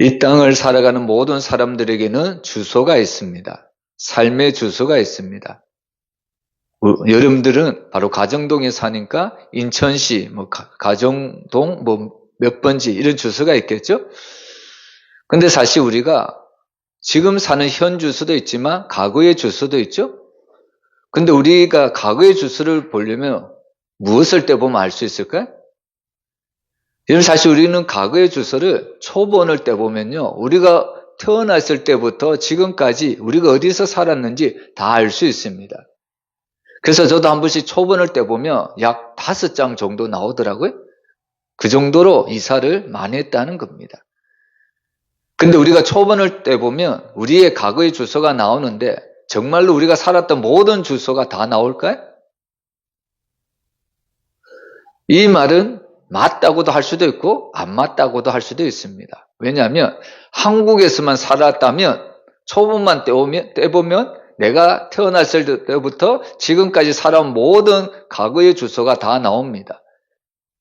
이 땅을 살아가는 모든 사람들에게는 주소가 있습니다. 삶의 주소가 있습니다. 여러분들은 바로 가정동에 사니까 인천시, 가정동, 몇 번지 이런 주소가 있겠죠? 근데 사실 우리가 지금 사는 현 주소도 있지만 과거의 주소도 있죠? 근데 우리가 과거의 주소를 보려면 무엇을 떼보면 알 수 있을까요? 여러분, 사실 우리는 과거의 주소를 초본을 떼보면요, 우리가 태어났을 때부터 지금까지 우리가 어디서 살았는지 다 알 수 있습니다. 그래서 저도 한 번씩 초본을 떼보면 약 5장 정도 나오더라고요. 그 정도로 이사를 많이 했다는 겁니다. 근데 우리가 초본을 떼보면 우리의 과거의 주소가 나오는데 정말로 우리가 살았던 모든 주소가 다 나올까요? 이 말은 맞다고도 할 수도 있고 안 맞다고도 할 수도 있습니다. 왜냐하면 한국에서만 살았다면 초본만 떼보면 내가 태어났을 때부터 지금까지 살아온 모든 과거의 주소가 다 나옵니다.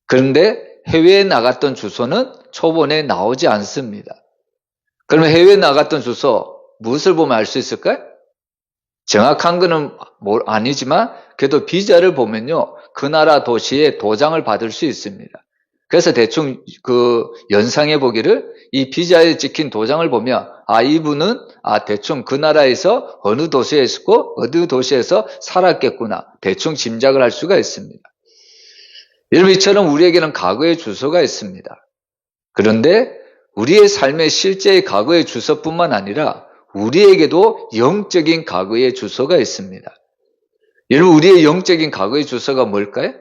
그런데 해외에 나갔던 주소는 초본에 나오지 않습니다. 그러면 해외에 나갔던 주소 무엇을 보면 알 수 있을까요? 정확한 거는 아니지만 그래도 비자를 보면요, 그 나라 도시에 도장을 받을 수 있습니다. 그래서 대충 그 연상해 보기를 이 비자에 찍힌 도장을 보면 이분은 대충 그 나라에서 어느 도시에 있었고 어느 도시에서 살았겠구나, 대충 짐작을 할 수가 있습니다. 여러분, 이처럼 우리에게는 과거의 주소가 있습니다. 그런데 우리의 삶의 실제의 과거의 주소뿐만 아니라 우리에게도 영적인 과거의 주소가 있습니다. 여러분, 우리의 영적인 과거의 주소가 뭘까요?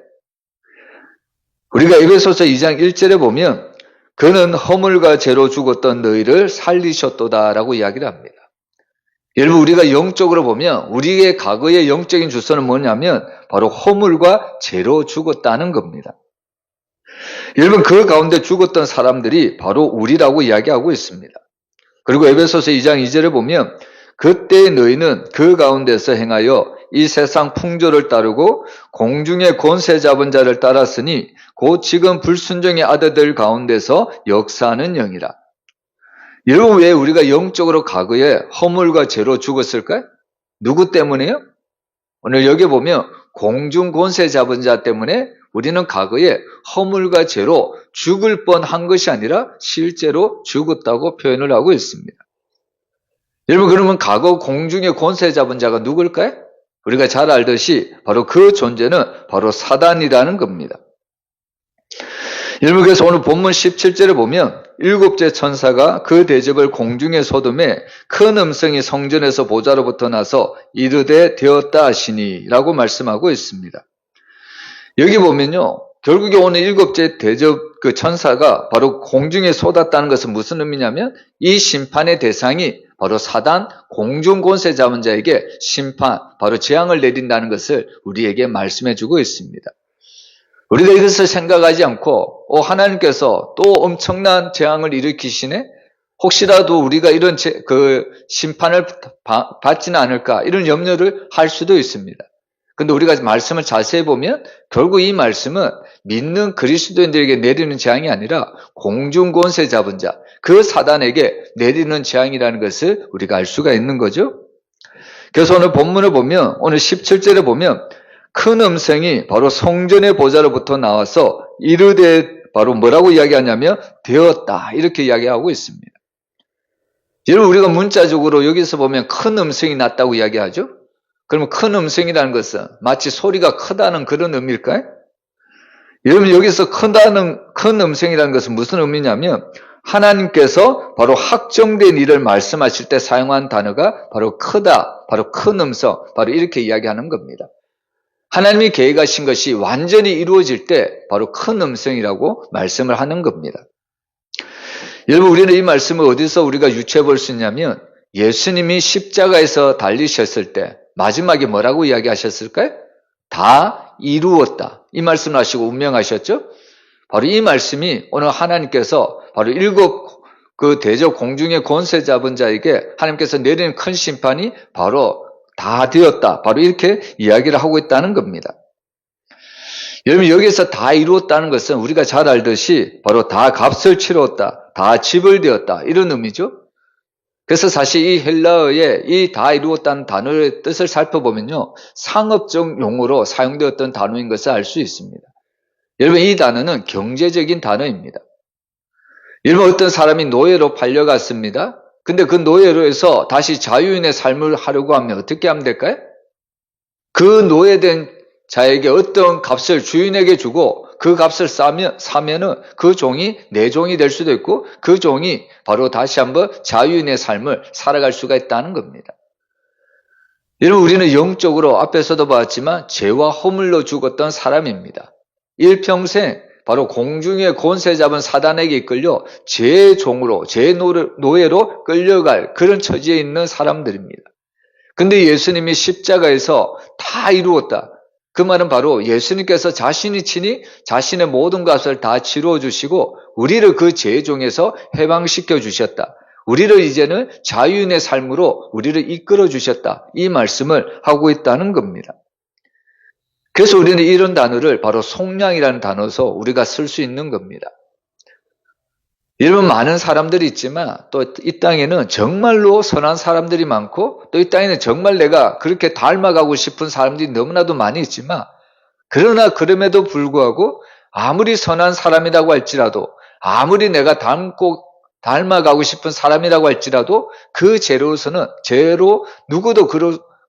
우리가 에베소서 2장 1절에 보면 그는 허물과 죄로 죽었던 너희를 살리셨도다 라고 이야기를 합니다. 여러분, 우리가 영적으로 보면 우리의 과거의 영적인 주소는 뭐냐면 바로 허물과 죄로 죽었다는 겁니다. 여러분, 그 가운데 죽었던 사람들이 바로 우리라고 이야기하고 있습니다. 그리고 에베소서 2장 2절에 보면 그때 너희는 그 가운데서 행하여 이 세상 풍조를 따르고 공중의 권세 잡은 자를 따랐으니 곧 지금 불순종의 아들들 가운데서 역사하는 영이라. 여러분, 왜 우리가 영적으로 과거에 허물과 죄로 죽었을까요? 누구 때문에요? 오늘 여기 보면 공중 권세 잡은 자 때문에 우리는 과거에 허물과 죄로 죽을 뻔한 것이 아니라 실제로 죽었다고 표현을 하고 있습니다. 여러분, 그러면 과거 공중의 권세 잡은 자가 누굴까요? 우리가 잘 알듯이 바로 그 존재는 바로 사단이라는 겁니다. 여러분, 그래서 오늘 본문 17절에 보면 7째 천사가 그 대접을 공중에 쏟음에 큰 음성이 성전에서 보좌로부터 나서 이르되 되었다 하시니 라고 말씀하고 있습니다. 여기 보면요, 결국에 오늘 7째 대접 그 천사가 바로 공중에 쏟았다는 것은 무슨 의미냐면 이 심판의 대상이 바로 사단, 공중 권세 잡은 자에게 심판, 바로 재앙을 내린다는 것을 우리에게 말씀해 주고 있습니다. 우리가 이것을 생각하지 않고 하나님께서 또 엄청난 재앙을 일으키시네? 혹시라도 우리가 이런 심판을 받지는 않을까, 이런 염려를 할 수도 있습니다. 근데 우리가 말씀을 자세히 보면 결국 이 말씀은 믿는 그리스도인들에게 내리는 재앙이 아니라 공중 권세 잡은 자, 그 사단에게 내리는 재앙이라는 것을 우리가 알 수가 있는 거죠. 그래서 오늘 본문을 보면 오늘 17절에 보면 큰 음성이 바로 성전의 보좌로부터 나와서 이르되, 바로 뭐라고 이야기하냐면 되었다, 이렇게 이야기하고 있습니다. 여러분, 우리가 문자적으로 여기서 보면 큰 음성이 났다고 이야기하죠. 그러면 큰 음성이라는 것은 마치 소리가 크다는 그런 의미일까요? 여러분, 여기서 큰 음성이라는 것은 무슨 의미냐면 하나님께서 바로 확정된 일을 말씀하실 때 사용한 단어가 바로 크다, 바로 큰 음성, 바로 이렇게 이야기하는 겁니다. 하나님이 계획하신 것이 완전히 이루어질 때 바로 큰 음성이라고 말씀을 하는 겁니다. 여러분, 우리는 이 말씀을 어디서 우리가 유추해 볼 수 있냐면 예수님이 십자가에서 달리셨을 때 마지막에 뭐라고 이야기하셨을까요? 다 이루었다, 이 말씀을 하시고 운명하셨죠? 바로 이 말씀이 오늘 하나님께서 바로 7 그 대적 공중의 권세 잡은 자에게 하나님께서 내리는 큰 심판이 바로 다 되었다, 바로 이렇게 이야기를 하고 있다는 겁니다. 여러분, 여기서 다 이루었다는 것은 우리가 잘 알듯이 바로 다 값을 치루었다, 다 집을 되었다, 이런 의미죠. 그래서 사실 이 헬라어의 이 다 이루었다는 단어의 뜻을 살펴보면요, 상업적 용어로 사용되었던 단어인 것을 알 수 있습니다. 여러분, 이 단어는 경제적인 단어입니다. 여러분, 어떤 사람이 노예로 팔려갔습니다. 근데 그 노예로에서 다시 자유인의 삶을 하려고 하면 어떻게 하면 될까요? 그 노예된 자에게 어떤 값을 주인에게 주고 그 값을 사면은 그 종이 내 종이 될 수도 있고 그 종이 바로 다시 한번 자유인의 삶을 살아갈 수가 있다는 겁니다. 여러분, 우리는 영적으로 앞에서도 봤지만 죄와 허물로 죽었던 사람입니다. 일평생 바로 공중의 권세 잡은 사단에게 이끌려 죄의 종으로, 죄의 노예로 끌려갈 그런 처지에 있는 사람들입니다. 근데 예수님이 십자가에서 다 이루었다. 그 말은 바로 예수님께서 자신이 친히 자신의 모든 것을 다 치루어 주시고 우리를 그 죄의 종에서 해방시켜 주셨다. 우리를 이제는 자유인의 삶으로 우리를 이끌어 주셨다. 이 말씀을 하고 있다는 겁니다. 그래서 우리는 이런 단어를 바로 속량이라는 단어에서 우리가 쓸 수 있는 겁니다. 여러분, 많은 사람들이 있지만 또 이 땅에는 정말로 선한 사람들이 많고 또 이 땅에는 정말 내가 그렇게 닮아가고 싶은 사람들이 너무나도 많이 있지만 그러나 그럼에도 불구하고 아무리 선한 사람이라고 할지라도 아무리 내가 닮아가고 싶은 사람이라고 할지라도 그 죄로 누구도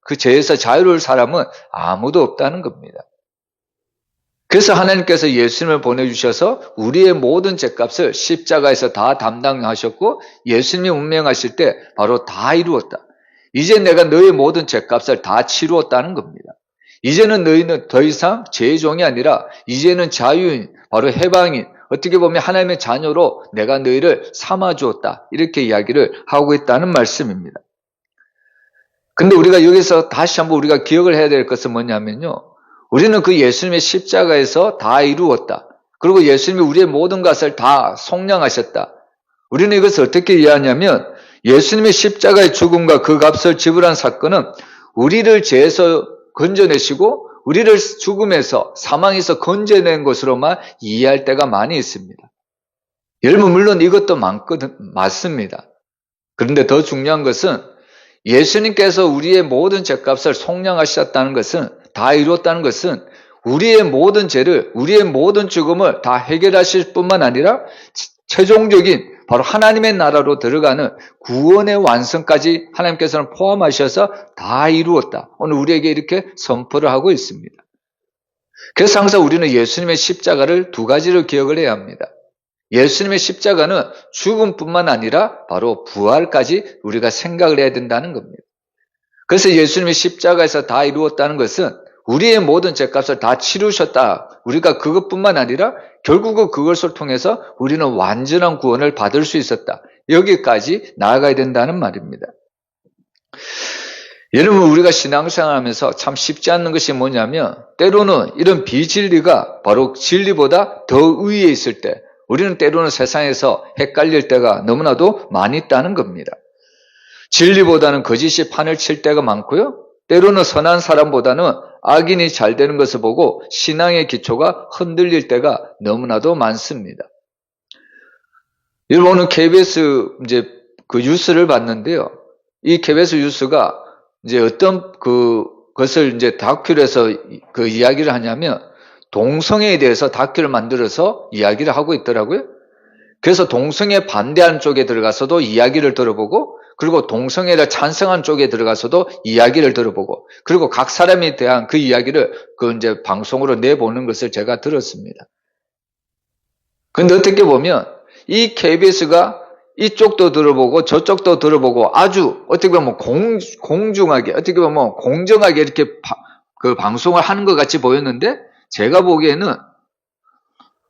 그 죄에서 자유로울 사람은 아무도 없다는 겁니다. 그래서 하나님께서 예수님을 보내주셔서 우리의 모든 죄값을 십자가에서 다 담당하셨고 예수님이 운명하실 때 바로 다 이루었다. 이제 내가 너의 모든 죄값을 다 치루었다는 겁니다. 이제는 너희는 더 이상 죄의 종이 아니라 이제는 자유인, 바로 해방인, 어떻게 보면 하나님의 자녀로 내가 너희를 삼아주었다. 이렇게 이야기를 하고 있다는 말씀입니다. 근데 우리가 여기서 다시 한번 우리가 기억을 해야 될 것은 뭐냐면요. 우리는 그 예수님의 십자가에서 다 이루었다. 그리고 예수님이 우리의 모든 것을 다 속량하셨다. 우리는 이것을 어떻게 이해하냐면 예수님의 십자가의 죽음과 그 값을 지불한 사건은 우리를 죄에서 건져내시고 우리를 죽음에서 사망에서 건져낸 것으로만 이해할 때가 많이 있습니다. 여러분, 물론 이것도 맞습니다. 그런데 더 중요한 것은 예수님께서 우리의 모든 죄값을 속량하셨다는 것은 다 이루었다는 것은 우리의 모든 죄를 우리의 모든 죽음을 다 해결하실 뿐만 아니라 최종적인 바로 하나님의 나라로 들어가는 구원의 완성까지 하나님께서는 포함하셔서 다 이루었다. 오늘 우리에게 이렇게 선포를 하고 있습니다. 그래서 항상 우리는 예수님의 십자가를 두 가지로 기억을 해야 합니다. 예수님의 십자가는 죽음뿐만 아니라 바로 부활까지 우리가 생각을 해야 된다는 겁니다. 그래서 예수님의 십자가에서 다 이루었다는 것은 우리의 모든 죄값을 다 치르셨다. 우리가 그것뿐만 아니라 결국은 그것을 통해서 우리는 완전한 구원을 받을 수 있었다. 여기까지 나아가야 된다는 말입니다. 여러분, 우리가 신앙생활하면서 참 쉽지 않는 것이 뭐냐면 때로는 이런 비진리가 바로 진리보다 더 위에 있을 때 우리는 때로는 세상에서 헷갈릴 때가 너무나도 많이 있다는 겁니다. 진리보다는 거짓이 판을 칠 때가 많고요. 때로는 선한 사람보다는 악인이 잘 되는 것을 보고 신앙의 기초가 흔들릴 때가 너무나도 많습니다. 여러분, 오늘 KBS 그 뉴스를 봤는데요. 이 KBS 뉴스가 어떤 그것을 다큐를 해서 그 이야기를 하냐면 동성애에 대해서 다큐를 만들어서 이야기를 하고 있더라고요. 그래서 동성애 반대하는 쪽에 들어가서도 이야기를 들어보고 그리고 동성애를 찬성한 쪽에 들어가서도 이야기를 들어보고 그리고 각 사람에 대한 그 이야기를 방송으로 내보는 것을 제가 들었습니다. 그런데 어떻게 보면 이 KBS가 이쪽도 들어보고 저쪽도 들어보고 아주 어떻게 보면 공정하게 어떻게 보면 공정하게 이렇게 그 방송을 하는 것 같이 보였는데 제가 보기에는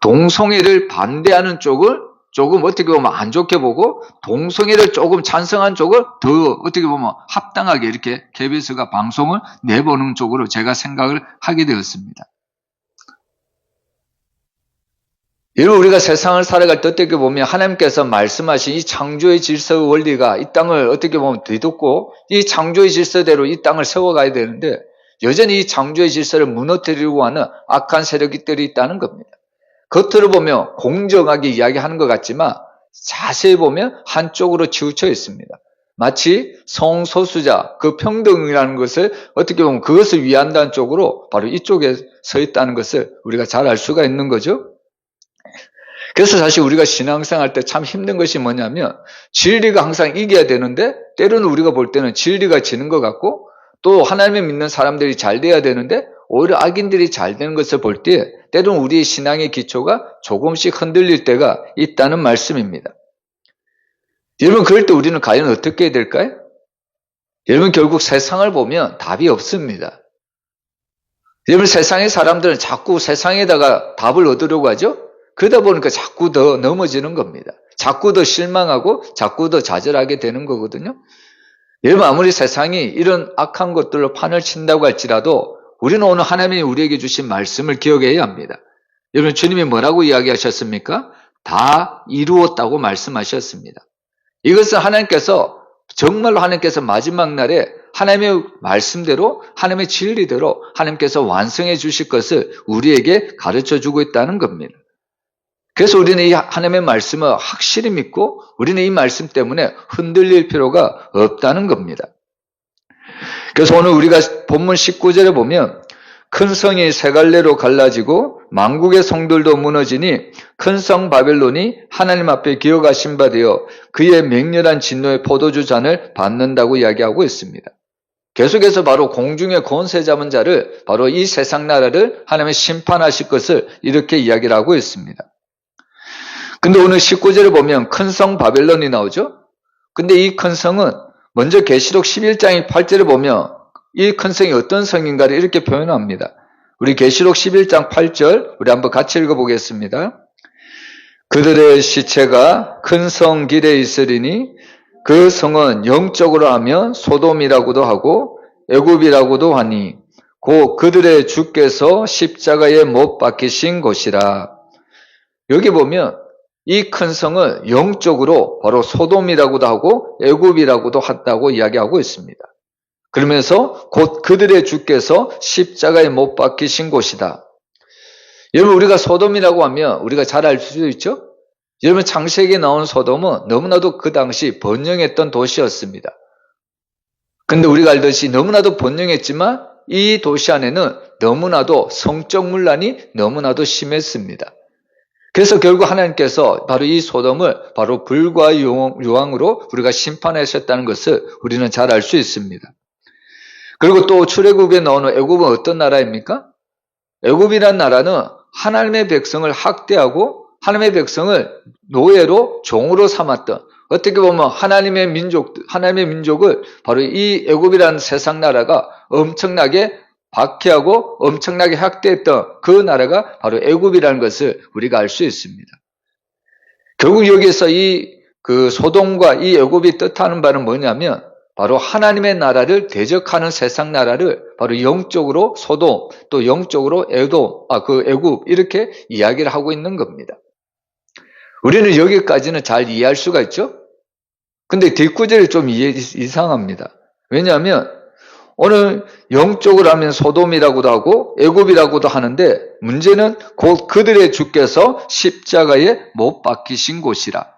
동성애를 반대하는 쪽을 조금 어떻게 보면 안 좋게 보고 동성애를 조금 찬성한 쪽을 더 어떻게 보면 합당하게 이렇게 KBS가 방송을 내보는 쪽으로 제가 생각을 하게 되었습니다. 여러분, 우리가 세상을 살아갈 때 어떻게 보면 하나님께서 말씀하신 이 창조의 질서 원리가 이 땅을 어떻게 보면 뒤덮고 이 창조의 질서대로 이 땅을 세워가야 되는데 여전히 이 창조의 질서를 무너뜨리려고 하는 악한 세력들이 있다는 겁니다. 겉으로 보면 공정하게 이야기하는 것 같지만 자세히 보면 한쪽으로 치우쳐 있습니다. 마치 성소수자, 그 평등이라는 것을 어떻게 보면 그것을 위한다는 쪽으로 바로 이쪽에 서 있다는 것을 우리가 잘 알 수가 있는 거죠. 그래서 사실 우리가 신앙생활 때 참 힘든 것이 뭐냐면 진리가 항상 이겨야 되는데 때로는 우리가 볼 때는 진리가 지는 것 같고 또 하나님을 믿는 사람들이 잘 돼야 되는데 오히려 악인들이 잘 되는 것을 볼 때 때로는 우리의 신앙의 기초가 조금씩 흔들릴 때가 있다는 말씀입니다. 여러분 그럴 때 우리는 과연 어떻게 해야 될까요? 여러분 결국 세상을 보면 답이 없습니다. 여러분 세상의 사람들은 자꾸 세상에다가 답을 얻으려고 하죠? 그러다 보니까 자꾸 더 넘어지는 겁니다. 자꾸 더 실망하고 자꾸 더 좌절하게 되는 거거든요. 여러분 아무리 세상이 이런 악한 것들로 판을 친다고 할지라도 우리는 오늘 하나님이 우리에게 주신 말씀을 기억해야 합니다. 여러분 주님이 뭐라고 이야기하셨습니까? 다 이루었다고 말씀하셨습니다. 이것은 하나님께서 정말로 하나님께서 마지막 날에 하나님의 말씀대로 하나님의 진리대로 하나님께서 완성해 주실 것을 우리에게 가르쳐 주고 있다는 겁니다. 그래서 우리는 이 하나님의 말씀을 확실히 믿고 우리는 이 말씀 때문에 흔들릴 필요가 없다는 겁니다. 그래서 오늘 우리가 본문 19절에 보면 큰 성이 세 갈래로 갈라지고 만국의 성들도 무너지니 큰 성 바벨론이 하나님 앞에 기어가신 바 되어 그의 맹렬한 진노의 포도주 잔을 받는다고 이야기하고 있습니다. 계속해서 바로 공중의 권세 잡은 자를 바로 이 세상 나라를 하나님이 심판하실 것을 이렇게 이야기를 하고 있습니다. 근데 오늘 19절에 보면 큰 성 바벨론이 나오죠. 근데 이 큰 성은 먼저 계시록 11장 8절에 보면 이 큰 성이 어떤 성인가를 이렇게 표현합니다. 우리 계시록 11장 8절 우리 한번 같이 읽어보겠습니다. 그들의 시체가 큰 성 길에 있으리니 그 성은 영적으로 하면 소돔이라고도 하고 애굽이라고도 하니 곧 그들의 주께서 십자가에 못 박히신 곳이라. 여기 보면 이 큰 성을 영적으로 바로 소돔이라고도 하고 애굽이라고도 한다고 이야기하고 있습니다. 그러면서 곧 그들의 주께서 십자가에 못 박히신 곳이다. 여러분 우리가 소돔이라고 하면 우리가 잘 알 수 있죠? 여러분 창세기에 나온 소돔은 너무나도 그 당시 번영했던 도시였습니다. 근데 우리가 알듯이 너무나도 번영했지만 이 도시 안에는 너무나도 성적 문란이 너무나도 심했습니다. 그래서 결국 하나님께서 바로 이 소돔을 바로 불과 유황으로 우리가 심판하셨다는 것을 우리는 잘 알 수 있습니다. 그리고 또 출애굽에 나오는 애굽은 어떤 나라입니까? 애굽이란 나라는 하나님의 백성을 학대하고 하나님의 백성을 노예로 종으로 삼았던 어떻게 보면 하나님의 민족을 바로 이 애굽이라는 세상 나라가 엄청나게 박해하고 엄청나게 학대했던 그 나라가 바로 애굽이라는 것을 우리가 알 수 있습니다. 결국 여기에서 그 소돔과 이 애굽이 뜻하는 바는 뭐냐면 바로 하나님의 나라를 대적하는 세상 나라를 바로 영적으로 소돔 또 영적으로 애굽 이렇게 이야기를 하고 있는 겁니다. 우리는 여기까지는 잘 이해할 수가 있죠? 근데 뒷구절이 좀 이상합니다. 왜냐하면 오늘 영적으로 하면 소돔이라고도 하고 애굽이라고도 하는데 문제는 곧 그들의 주께서 십자가에 못 박히신 곳이라.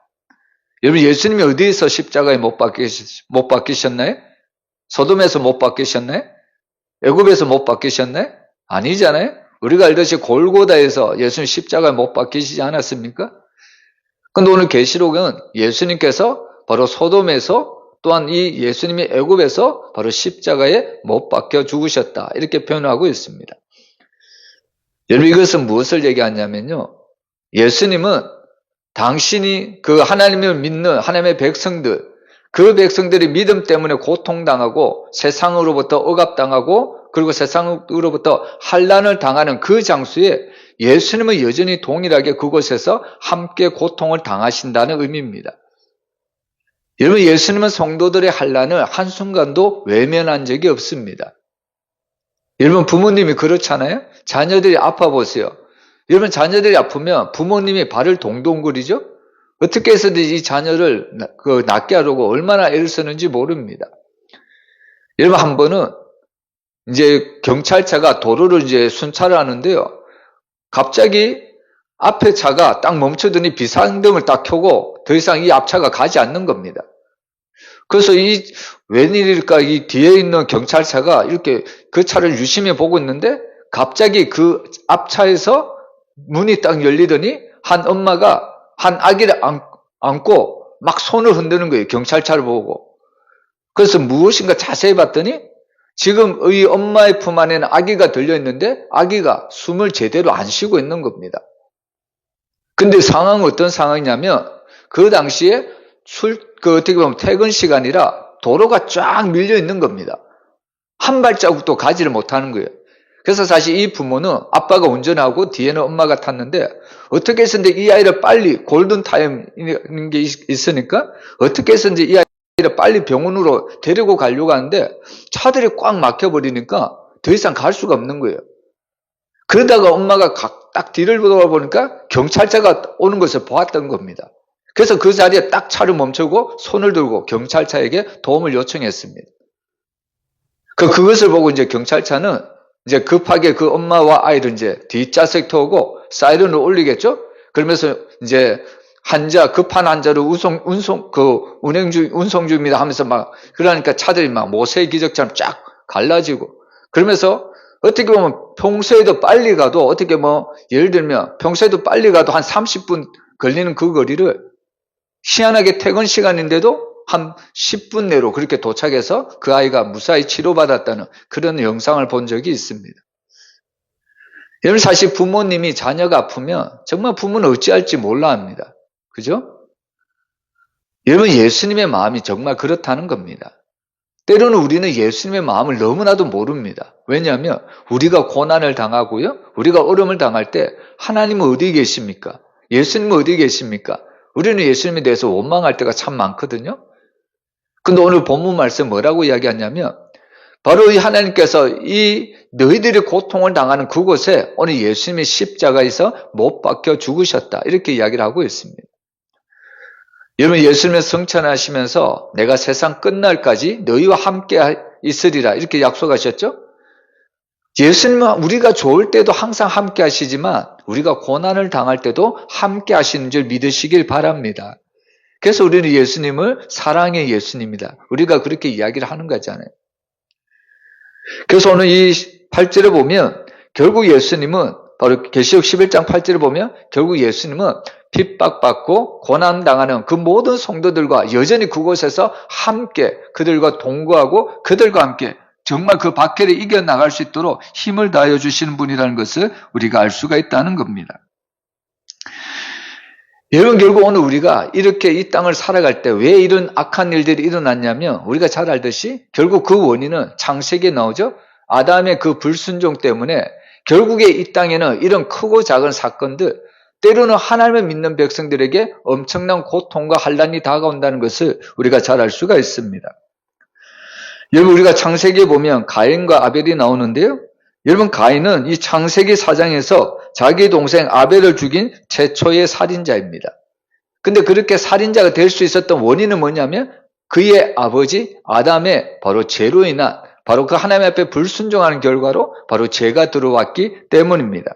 여러분 예수님이 어디에서 십자가에 못 박히셨나요? 소돔에서 못 박히셨나요? 애굽에서 못 박히셨나요? 아니잖아요. 우리가 알듯이 골고다에서 예수님 십자가에 못 박히시지 않았습니까? 근데 오늘 계시록은 예수님께서 바로 소돔에서 또한 이 예수님이 애굽에서 바로 십자가에 못 박혀 죽으셨다 이렇게 표현하고 있습니다. 여러분 이것은 무엇을 얘기하냐면요. 예수님은 당신이 그 하나님을 믿는 하나님의 백성들, 그 백성들이 믿음 때문에 고통당하고 세상으로부터 억압당하고 그리고 세상으로부터 환난을 당하는 그 장소에 예수님은 여전히 동일하게 그곳에서 함께 고통을 당하신다는 의미입니다. 여러분 예수님은 성도들의 환난을 한순간도 외면한 적이 없습니다. 여러분 부모님이 그렇잖아요? 자녀들이 아파 보세요. 여러분 자녀들이 아프면 부모님이 발을 동동 구리죠? 어떻게 해서든지 이 자녀를 낫게 하려고 얼마나 애를 쓰는지 모릅니다. 여러분 한 번은 이제 경찰차가 도로를 이제 순찰을 하는데요. 갑자기 앞에 차가 딱 멈추더니 비상등을 딱 켜고 더 이상 이 앞차가 가지 않는 겁니다. 그래서 웬일일까, 이 뒤에 있는 경찰차가 이렇게 그 차를 유심히 보고 있는데 갑자기 그 앞차에서 문이 딱 열리더니 한 엄마가 한 아기를 안고 막 손을 흔드는 거예요. 경찰차를 보고. 그래서 무엇인가 자세히 봤더니 지금 이 엄마의 품 안에는 아기가 들려있는데 아기가 숨을 제대로 안 쉬고 있는 겁니다. 근데 상황은 어떤 상황이냐면 그 당시에 어떻게 보면 퇴근 시간이라 도로가 쫙 밀려 있는 겁니다. 한 발자국도 가지를 못하는 거예요. 그래서 사실 이 부모는 아빠가 운전하고 뒤에는 엄마가 탔는데 어떻게 해서든지 이 아이를 빨리 골든타임인 게 있으니까 어떻게 해서든지 이 아이를 빨리 병원으로 데리고 가려고 하는데 차들이 꽉 막혀버리니까 더 이상 갈 수가 없는 거예요. 그러다가 엄마가 딱 뒤를 돌아보니까 경찰차가 오는 것을 보았던 겁니다. 그래서 그 자리에 딱 차를 멈추고 손을 들고 경찰차에게 도움을 요청했습니다. 그것을 보고 이제 경찰차는 이제 급하게 그 엄마와 아이를 이제 뒷좌석에 태우고 사이렌을 올리겠죠? 그러면서 이제 급한 환자를 운송 중입니다 하면서 그러니까 차들이 모세 기적처럼 쫙 갈라지고 그러면서 어떻게 보면 평소에도 빨리 가도 예를 들면 평소에도 빨리 가도 한 30분 걸리는 그 거리를 희한하게 퇴근 시간인데도 한 10분 내로 그렇게 도착해서 그 아이가 무사히 치료받았다는 그런 영상을 본 적이 있습니다. 여러분 사실 부모님이 자녀가 아프면 정말 부모는 어찌할지 몰라 합니다. 그죠? 여러분 예수님의 마음이 정말 그렇다는 겁니다. 때로는 우리는 예수님의 마음을 너무나도 모릅니다. 왜냐하면 우리가 고난을 당하고요. 우리가 어려움을 당할 때 하나님은 어디 계십니까? 예수님은 어디 계십니까? 우리는 예수님에 대해서 원망할 때가 참 많거든요. 근데 오늘 본문 말씀 뭐라고 이야기하냐면 바로 이 하나님께서 이 너희들이 고통을 당하는 그곳에 오늘 예수님이 십자가에서 못 박혀 죽으셨다. 이렇게 이야기를 하고 있습니다. 여러분 예수님의 성찬하시면서 내가 세상 끝날까지 너희와 함께 있으리라 이렇게 약속하셨죠? 예수님은 우리가 좋을 때도 항상 함께 하시지만 우리가 고난을 당할 때도 함께 하시는 줄 믿으시길 바랍니다. 그래서 우리는 예수님을 사랑의 예수님이다. 우리가 그렇게 이야기를 하는 거잖아요. 그래서 오늘 이 8절에 보면 결국 예수님은 바로 계시록 11장 8절에 보면 결국 예수님은 핍박받고 고난당하는 그 모든 성도들과 여전히 그곳에서 함께 그들과 동거하고 그들과 함께 정말 그 박해를 이겨나갈 수 있도록 힘을 다하여 주시는 분이라는 것을 우리가 알 수가 있다는 겁니다. 여러분 결국 오늘 우리가 이렇게 이 땅을 살아갈 때 왜 이런 악한 일들이 일어났냐면 우리가 잘 알듯이 결국 그 원인은 창세기에 나오죠. 아담의 그 불순종 때문에 결국에 이 땅에는 이런 크고 작은 사건들 때로는 하나님을 믿는 백성들에게 엄청난 고통과 환난이 다가온다는 것을 우리가 잘 알 수가 있습니다. 여러분 우리가 창세기에 보면 가인과 아벨이 나오는데요. 여러분 가인은 이 창세기 4장에서 자기 동생 아벨을 죽인 최초의 살인자입니다. 근데 그렇게 살인자가 될 수 있었던 원인은 뭐냐면 그의 아버지 아담의 바로 죄로 인한 바로 그 하나님 앞에 불순종하는 결과로 바로 죄가 들어왔기 때문입니다.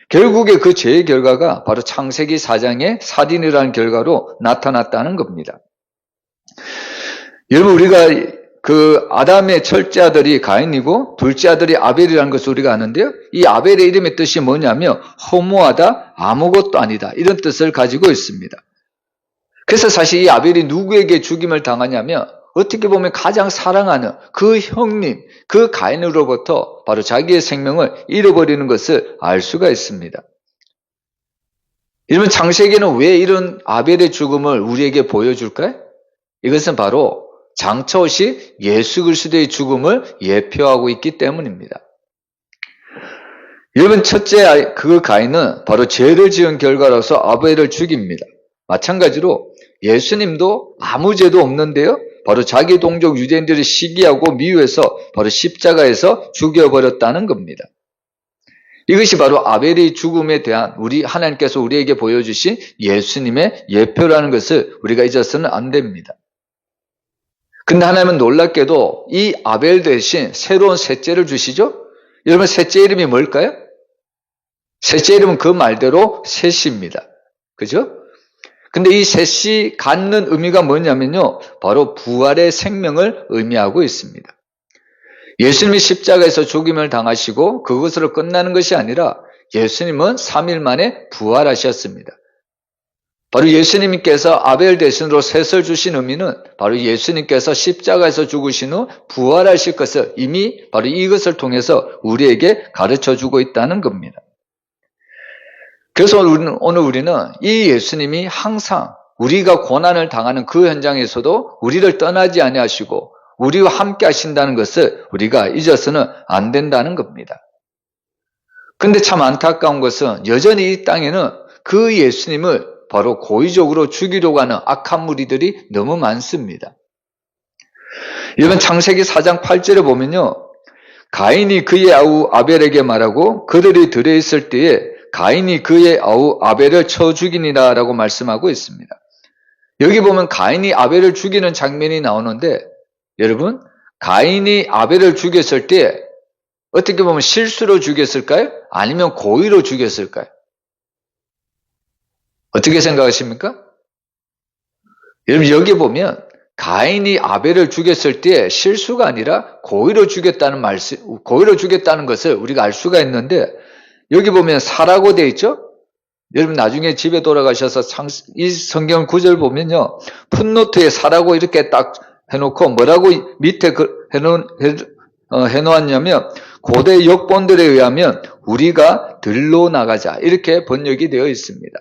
결국에 그 죄의 결과가 바로 창세기 4장의 살인이라는 결과로 나타났다는 겁니다. 여러분 우리가 그 아담의 첫째 아들이 가인이고 둘째 아들이 아벨이라는 것을 우리가 아는데요. 이 아벨의 이름의 뜻이 뭐냐면 허무하다, 아무것도 아니다 이런 뜻을 가지고 있습니다. 그래서 사실 이 아벨이 누구에게 죽임을 당하냐면 어떻게 보면 가장 사랑하는 그 형님, 그 가인으로부터 바로 자기의 생명을 잃어버리는 것을 알 수가 있습니다. 여러분 창세기는 왜 이런 아벨의 죽음을 우리에게 보여줄까요? 이것은 바로 장차 오실 예수 그리스도의 죽음을 예표하고 있기 때문입니다. 여러분 첫째 그 가인은 바로 죄를 지은 결과로서 아벨을 죽입니다. 마찬가지로 예수님도 아무 죄도 없는데요. 바로 자기 동족 유대인들을 시기하고 미워해서 바로 십자가에서 죽여버렸다는 겁니다. 이것이 바로 아벨의 죽음에 대한 하나님께서 우리에게 보여주신 예수님의 예표라는 것을 우리가 잊어서는 안 됩니다. 근데 하나님은 놀랍게도 이 아벨 대신 새로운 셋째를 주시죠? 여러분, 셋째 이름이 뭘까요? 셋째 이름은 그 말대로 셋입니다. 그죠? 근데 이 셋이 갖는 의미가 뭐냐면요, 바로 부활의 생명을 의미하고 있습니다. 예수님이 십자가에서 죽임을 당하시고 그것으로 끝나는 것이 아니라 예수님은 3일 만에 부활하셨습니다. 바로 예수님께서 아벨 대신으로 셋을 주신 의미는 바로 예수님께서 십자가에서 죽으신 후 부활하실 것을 이미 바로 이것을 통해서 우리에게 가르쳐주고 있다는 겁니다. 그래서 오늘 우리는 이 예수님이 항상 우리가 고난을 당하는 그 현장에서도 우리를 떠나지 아니하시고 우리와 함께 하신다는 것을 우리가 잊어서는 안 된다는 겁니다. 근데 참 안타까운 것은 여전히 이 땅에는 그 예수님을 바로 고의적으로 죽이려고 하는 악한 무리들이 너무 많습니다. 여러분, 창세기 4장 8절에 보면요, 가인이 그의 아우 아벨에게 말하고 그들이 들에 있을 때에 가인이 그의 아우 아벨을 쳐 죽이니라 라고 말씀하고 있습니다. 여기 보면 가인이 아벨을 죽이는 장면이 나오는데, 여러분, 가인이 아벨을 죽였을 때 어떻게 보면 실수로 죽였을까요? 아니면 고의로 죽였을까요? 어떻게 생각하십니까? 여러분, 여기 보면 가인이 아벨을 죽였을 때 실수가 아니라 고의로 죽였다는 것을 우리가 알 수가 있는데, 여기 보면 사라고 되어 있죠? 여러분, 나중에 집에 돌아가셔서 이 성경 구절 보면요, 풋노트에 사라고 이렇게 딱 해놓고 뭐라고 밑에 해놓았냐면, 고대 역본들에 의하면 우리가 들로 나가자, 이렇게 번역이 되어 있습니다.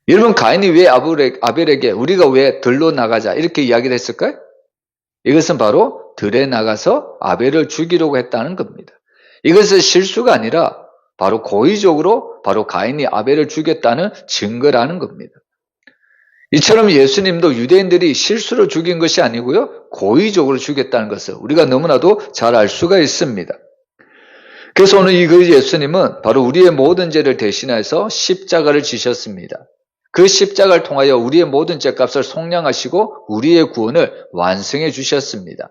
여러분, 가인이 왜 아벨에게 우리가 왜 들로 나가자 이렇게 이야기를 했을까요? 이것은 바로 들에 나가서 아벨을 죽이려고 했다는 겁니다. 이것은 실수가 아니라 바로 고의적으로 바로 가인이 아벨을 죽였다는 증거라는 겁니다. 이처럼 예수님도 유대인들이 실수로 죽인 것이 아니고요, 고의적으로 죽였다는 것을 우리가 너무나도 잘 알 수가 있습니다. 그래서 오늘 이 예수님은 바로 우리의 모든 죄를 대신해서 십자가를 지셨습니다. 그 십자가를 통하여 우리의 모든 죄값을 속량하시고 우리의 구원을 완성해 주셨습니다.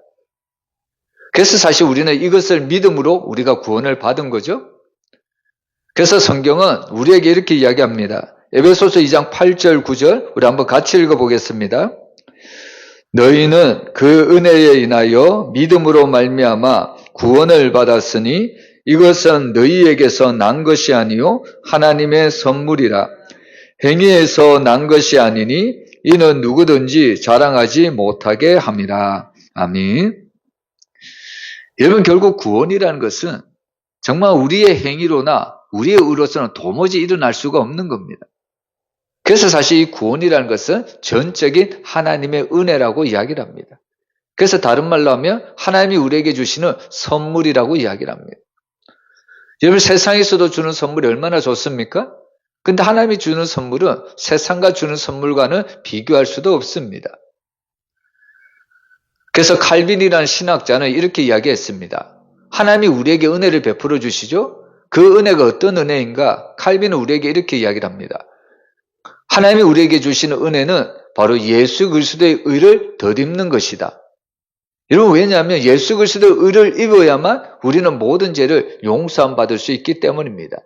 그래서 사실 우리는 이것을 믿음으로 우리가 구원을 받은 거죠. 그래서 성경은 우리에게 이렇게 이야기합니다. 에베소서 2장 8절 9절 우리 한번 같이 읽어보겠습니다. 너희는 그 은혜에 인하여 믿음으로 말미암아 구원을 받았으니 이것은 너희에게서 난 것이 아니요 하나님의 선물이라. 행위에서 난 것이 아니니 이는 누구든지 자랑하지 못하게 함이라. 아멘. 여러분, 결국 구원이라는 것은 정말 우리의 행위로나 우리의 의로서는 도무지 일어날 수가 없는 겁니다. 그래서 사실 이 구원이라는 것은 전적인 하나님의 은혜라고 이야기를 합니다. 그래서 다른 말로 하면 하나님이 우리에게 주시는 선물이라고 이야기를 합니다. 여러분, 세상에서도 주는 선물이 얼마나 좋습니까? 근데 하나님이 주는 선물은 세상과 주는 선물과는 비교할 수도 없습니다. 그래서 칼빈이라는 신학자는 이렇게 이야기했습니다. 하나님이 우리에게 은혜를 베풀어 주시죠? 그 은혜가 어떤 은혜인가? 칼빈은 우리에게 이렇게 이야기를 합니다. 하나님이 우리에게 주시는 은혜는 바로 예수 그리스도의 의를 덧입는 것이다. 여러분, 왜냐하면 예수 그리스도의 의를 입어야만 우리는 모든 죄를 용서함 받을 수 있기 때문입니다.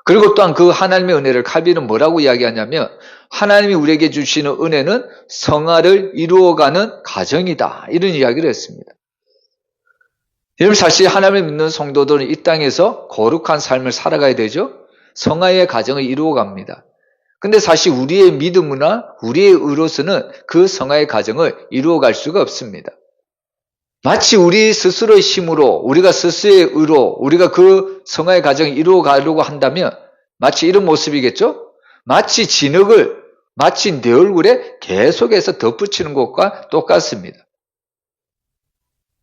그리고 또한 그 하나님의 은혜를 칼빈은 뭐라고 이야기하냐면 하나님이 우리에게 주시는 은혜는 성화를 이루어가는 과정이다, 이런 이야기를 했습니다. 여러분, 사실 하나님을 믿는 성도들은 이 땅에서 거룩한 삶을 살아가야 되죠. 성화의 과정을 이루어갑니다. 근데 사실 우리의 믿음이나 우리의 의로서는 그 성화의 과정을 이루어갈 수가 없습니다. 마치 우리 스스로의 힘으로, 우리가 스스로의 의로, 우리가 그 성화의 과정을 이루어가려고 한다면 마치 이런 모습이겠죠? 마치 진흙을 마치 내 얼굴에 계속해서 덧붙이는 것과 똑같습니다.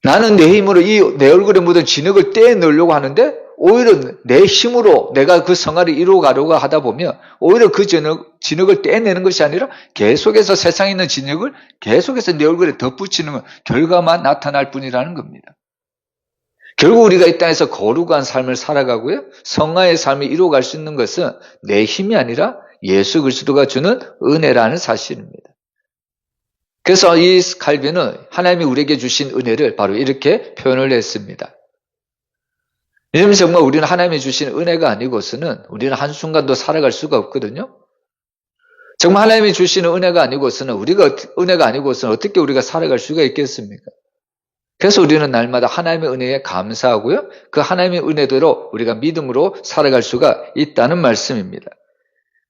나는 내 힘으로 이 내 얼굴에 묻은 진흙을 떼내려고 하는데 오히려 내 힘으로 내가 그 성화를 이루어가려고 하다 보면 오히려 그 진흙을 떼내는 것이 아니라 계속해서 세상에 있는 진흙을 계속해서 내 얼굴에 덧붙이는 결과만 나타날 뿐이라는 겁니다. 결국 우리가 이 땅에서 거룩한 삶을 살아가고요, 성화의 삶을 이루어갈 수 있는 것은 내 힘이 아니라 예수 그리스도가 주는 은혜라는 사실입니다. 그래서 이 칼빈은 하나님이 우리에게 주신 은혜를 바로 이렇게 표현을 했습니다. 이러면 정말 우리는 하나님이 주신 은혜가 아니고서는 우리는 한순간도 살아갈 수가 없거든요. 정말 하나님이 주시는 은혜가 아니고서는 은혜가 아니고서는 어떻게 우리가 살아갈 수가 있겠습니까? 그래서 우리는 날마다 하나님의 은혜에 감사하고요. 그 하나님의 은혜대로 우리가 믿음으로 살아갈 수가 있다는 말씀입니다.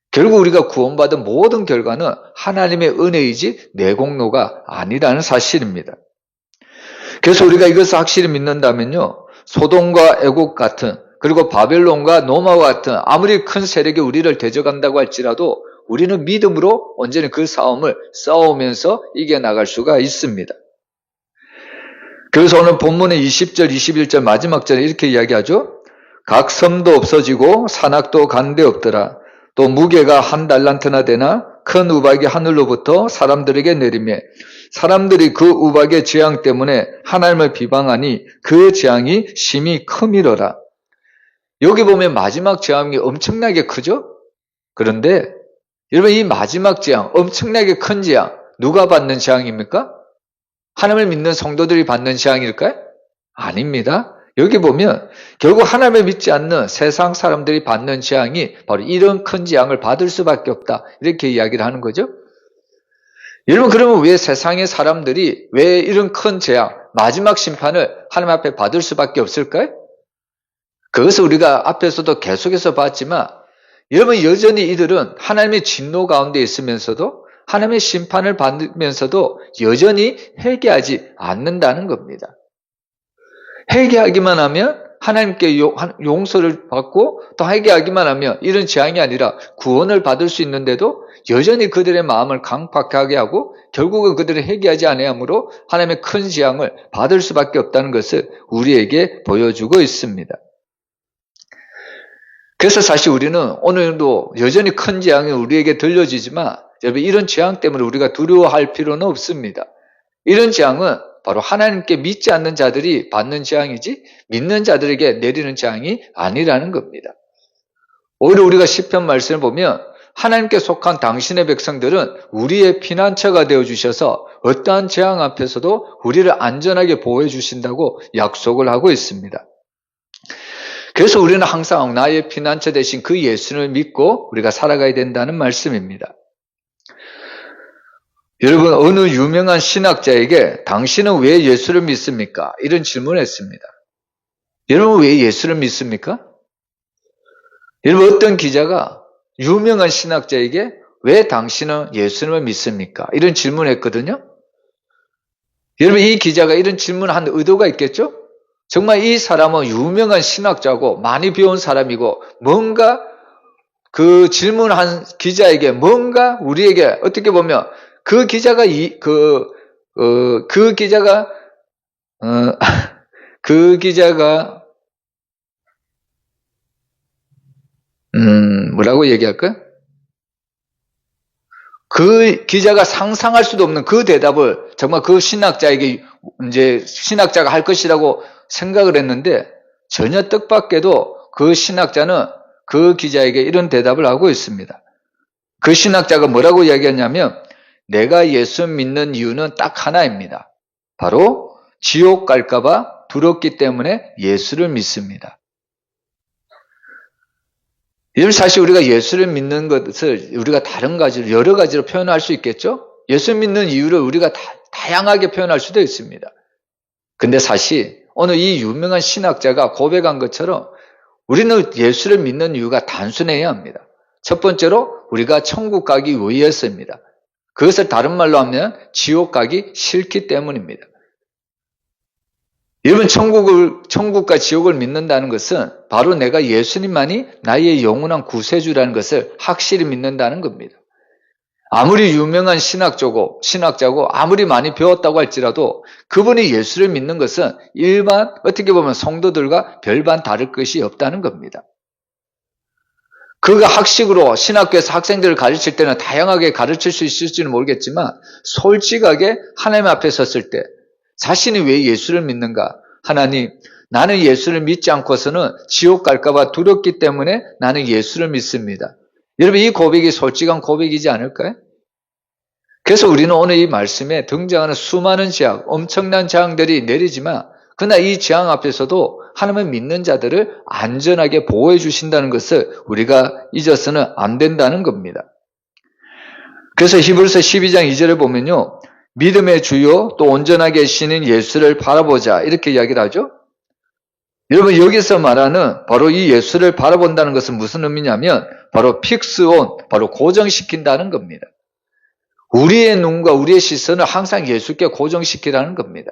결국 우리가 구원받은 모든 결과는 하나님의 은혜이지 내 공로가 아니라는 사실입니다. 그래서 우리가 이것을 확실히 믿는다면요. 소돔과 애국 같은 그리고 바벨론과 노마와 같은 아무리 큰 세력이 우리를 대적한다고 할지라도 우리는 믿음으로 온전히 그 싸움을 싸우면서 이겨나갈 수가 있습니다. 그래서 오늘 본문의 20절, 21절 마지막 절에 이렇게 이야기하죠. 각 섬도 없어지고 산악도 간 데 없더라. 또 무게가 1달란트나 되나 큰 우박이 하늘로부터 사람들에게 내리매 사람들이 그 우박의 재앙 때문에 하나님을 비방하니 그 재앙이 심히 크미러라. 여기 보면 마지막 재앙이 엄청나게 크죠? 그런데 여러분 이 마지막 재앙, 엄청나게 큰 재앙 누가 받는 재앙입니까? 하나님을 믿는 성도들이 받는 재앙일까요? 아닙니다. 여기 보면 결국 하나님을 믿지 않는 세상 사람들이 받는 재앙이 바로 이런 큰 재앙을 받을 수밖에 없다. 이렇게 이야기를 하는 거죠. 여러분 그러면 왜 세상의 사람들이 왜 이런 큰 재앙, 마지막 심판을 하나님 앞에 받을 수밖에 없을까요? 그것을 우리가 앞에서도 계속해서 봤지만 여러분 여전히 이들은 하나님의 진노 가운데 있으면서도 하나님의 심판을 받으면서도 여전히 회개하지 않는다는 겁니다. 회개하기만 하면 하나님께 용서를 받고 또 회개하기만 하면 이런 재앙이 아니라 구원을 받을 수 있는데도 여전히 그들의 마음을 강팍하게 하고 결국은 그들은 회개하지 아니하므로 하나님의 큰 재앙을 받을 수밖에 없다는 것을 우리에게 보여주고 있습니다. 그래서 사실 우리는 오늘도 여전히 큰 재앙이 우리에게 들려지지만 여러분 이런 재앙 때문에 우리가 두려워할 필요는 없습니다. 이런 재앙은 바로 하나님께 믿지 않는 자들이 받는 재앙이지 믿는 자들에게 내리는 재앙이 아니라는 겁니다. 오히려 우리가 시편 말씀을 보면 하나님께 속한 당신의 백성들은 우리의 피난처가 되어주셔서 어떠한 재앙 앞에서도 우리를 안전하게 보호해 주신다고 약속을 하고 있습니다. 그래서 우리는 항상 나의 피난처 대신 그 예수를 믿고 우리가 살아가야 된다는 말씀입니다. 여러분 어느 유명한 신학자에게 당신은 왜 예수를 믿습니까? 이런 질문을 했습니다. 여러분 왜 예수를 믿습니까? 여러분 어떤 기자가 유명한 신학자에게 왜 당신은 예수님을 믿습니까? 이런 질문을 했거든요. 여러분 이 기자가 이런 질문을 한 의도가 있겠죠? 정말 이 사람은 유명한 신학자고 많이 배운 사람이고 뭔가 그 질문한 기자에게 뭔가 우리에게 어떻게 보면 그 기자가 뭐라고 얘기할까요? 그 기자가 상상할 수도 없는 그 대답을 정말 그 신학자에게 이제 신학자가 할 것이라고 생각을 했는데 전혀 뜻밖에도 그 신학자는 그 기자에게 이런 대답을 하고 있습니다. 그 신학자가 뭐라고 이야기했냐면 내가 예수 믿는 이유는 딱 하나입니다. 바로 지옥 갈까봐 두렵기 때문에 예수를 믿습니다. 사실 우리가 예수를 믿는 것을 우리가 다른 가지로 여러 가지로 표현할 수 있겠죠? 예수 믿는 이유를 우리가 다양하게 표현할 수도 있습니다. 근데 사실 오늘 이 유명한 신학자가 고백한 것처럼 우리는 예수를 믿는 이유가 단순해야 합니다. 첫 번째로 우리가 천국 가기 위해서입니다. 그것을 다른 말로 하면 지옥 가기 싫기 때문입니다. 여러분 천국과 지옥을 믿는다는 것은 바로 내가 예수님만이 나의 영원한 구세주라는 것을 확실히 믿는다는 겁니다. 아무리 유명한 신학자고 아무리 많이 배웠다고 할지라도 그분이 예수를 믿는 것은 일반 어떻게 보면 성도들과 별반 다를 것이 없다는 겁니다. 그가 학식으로 신학교에서 학생들을 가르칠 때는 다양하게 가르칠 수 있을지는 모르겠지만 솔직하게 하나님 앞에 섰을 때 자신이 왜 예수를 믿는가? 하나님, 나는 예수를 믿지 않고서는 지옥 갈까봐 두렵기 때문에 나는 예수를 믿습니다. 여러분 이 고백이 솔직한 고백이지 않을까요? 그래서 우리는 오늘 이 말씀에 등장하는 수많은 재앙, 엄청난 재앙들이 내리지만 그러나 이 재앙 앞에서도 하나님을 믿는 자들을 안전하게 보호해 주신다는 것을 우리가 잊어서는 안 된다는 겁니다. 그래서 히브리서 12장 2절에 보면요. 믿음의 주요 또 온전하게 계시는 예수를 바라보자 이렇게 이야기를 하죠. 여러분 여기서 말하는 바로 이 예수를 바라본다는 것은 무슨 의미냐면 바로 픽스온, 바로 고정시킨다는 겁니다. 우리의 눈과 우리의 시선을 항상 예수께 고정시키라는 겁니다.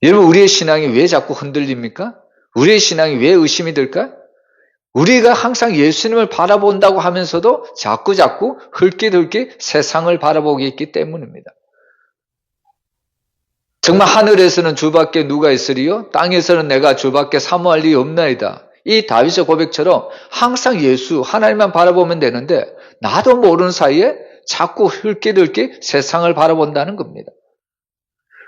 여러분 우리의 신앙이 왜 자꾸 흔들립니까? 우리의 신앙이 왜 의심이 들까? 우리가 항상 예수님을 바라본다고 하면서도 자꾸 흘낏흘낏 세상을 바라보고 있기 때문입니다. 정말 하늘에서는 주밖에 누가 있으리요? 땅에서는 내가 주밖에 사모할 리 없나이다. 이 다윗의 고백처럼 항상 예수 하나님만 바라보면 되는데 나도 모르는 사이에 자꾸 흘낏흘낏 세상을 바라본다는 겁니다.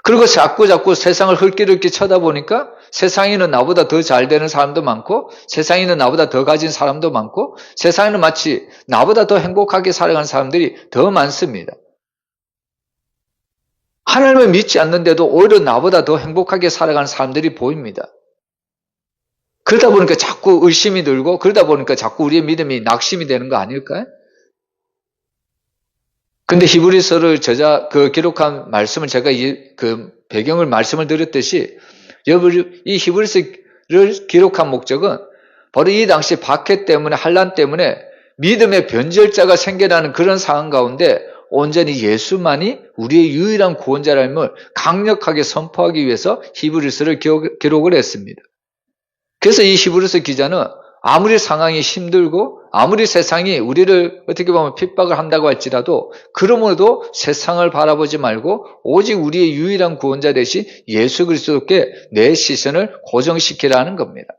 그리고 자꾸 세상을 흘낏흘낏 쳐다보니까 세상에는 나보다 더 잘 되는 사람도 많고 세상에는 나보다 더 가진 사람도 많고 세상에는 마치 나보다 더 행복하게 살아가는 사람들이 더 많습니다. 하나님을 믿지 않는데도 오히려 나보다 더 행복하게 살아가는 사람들이 보입니다. 그러다 보니까 자꾸 의심이 들고 그러다 보니까 자꾸 우리의 믿음이 낙심이 되는 거 아닐까요? 근데 히브리서를 기록한 말씀을 제가 배경을 말씀을 드렸듯이 이 히브리서를 기록한 목적은 바로 이 당시 박해 때문에 환난 때문에 믿음의 변절자가 생겨나는 그런 상황 가운데 온전히 예수만이 우리의 유일한 구원자라는 강력하게 선포하기 위해서 히브리서를 기록을 했습니다. 그래서 이 히브리서 기자는 아무리 상황이 힘들고 아무리 세상이 우리를 어떻게 보면 핍박을 한다고 할지라도 그러므로도 세상을 바라보지 말고 오직 우리의 유일한 구원자 되신 예수 그리스도께 내 시선을 고정시키라는 겁니다.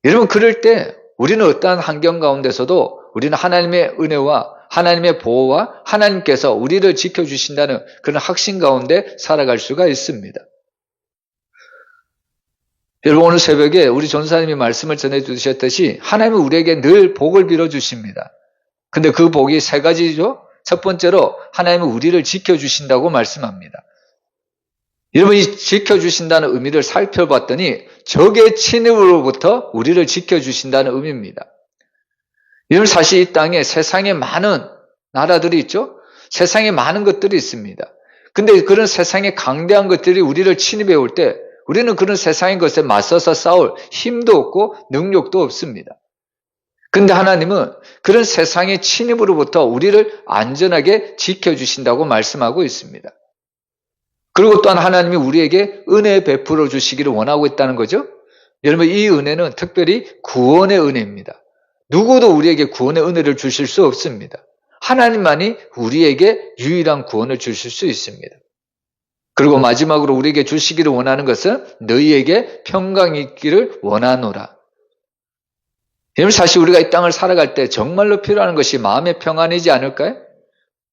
여러분 그럴 때 우리는 어떠한 환경 가운데서도 우리는 하나님의 은혜와 하나님의 보호와 하나님께서 우리를 지켜주신다는 그런 확신 가운데 살아갈 수가 있습니다. 여러분 오늘 새벽에 우리 전사님이 말씀을 전해주셨듯이 하나님은 우리에게 늘 복을 빌어주십니다. 근데 그 복이 세 가지죠. 첫 번째로 하나님은 우리를 지켜주신다고 말씀합니다. 여러분 이 지켜주신다는 의미를 살펴봤더니 적의 침입으로부터 우리를 지켜주신다는 의미입니다. 여러분 사실 이 땅에 세상에 많은 나라들이 있죠. 세상에 많은 것들이 있습니다. 근데 그런 세상에 강대한 것들이 우리를 침입해 올 때 우리는 그런 세상의 것에 맞서서 싸울 힘도 없고 능력도 없습니다. 그런데 하나님은 그런 세상의 침입으로부터 우리를 안전하게 지켜주신다고 말씀하고 있습니다. 그리고 또한 하나님이 우리에게 은혜 베풀어 주시기를 원하고 있다는 거죠. 여러분 이 은혜는 특별히 구원의 은혜입니다. 누구도 우리에게 구원의 은혜를 주실 수 없습니다. 하나님만이 우리에게 유일한 구원을 주실 수 있습니다. 그리고 마지막으로 우리에게 주시기를 원하는 것은 너희에게 평강이 있기를 원하노라. 여러분 사실 우리가 이 땅을 살아갈 때 정말로 필요한 것이 마음의 평안이지 않을까요?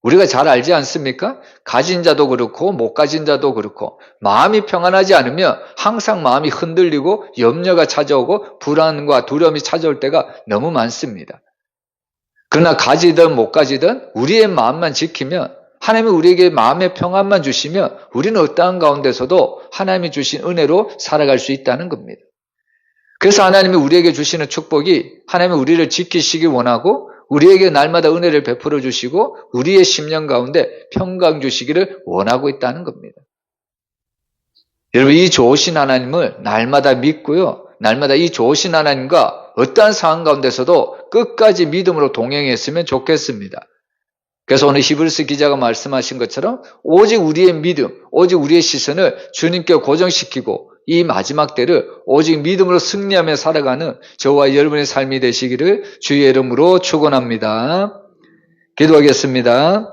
우리가 잘 알지 않습니까? 가진 자도 그렇고 못 가진 자도 그렇고 마음이 평안하지 않으면 항상 마음이 흔들리고 염려가 찾아오고 불안과 두려움이 찾아올 때가 너무 많습니다. 그러나 가지든 못 가지든 우리의 마음만 지키면 하나님이 우리에게 마음의 평안만 주시면 우리는 어떠한 가운데서도 하나님이 주신 은혜로 살아갈 수 있다는 겁니다. 그래서 하나님이 우리에게 주시는 축복이 하나님이 우리를 지키시기 원하고 우리에게 날마다 은혜를 베풀어 주시고 우리의 심령 가운데 평강 주시기를 원하고 있다는 겁니다. 여러분 이 좋으신 하나님을 날마다 믿고요. 날마다 이 좋으신 하나님과 어떠한 상황 가운데서도 끝까지 믿음으로 동행했으면 좋겠습니다. 그래서 오늘 히브리서 기자가 말씀하신 것처럼 오직 우리의 믿음, 오직 우리의 시선을 주님께 고정시키고 이 마지막 때를 오직 믿음으로 승리하며 살아가는 저와 여러분의 삶이 되시기를 주의 이름으로 축원합니다. 기도하겠습니다.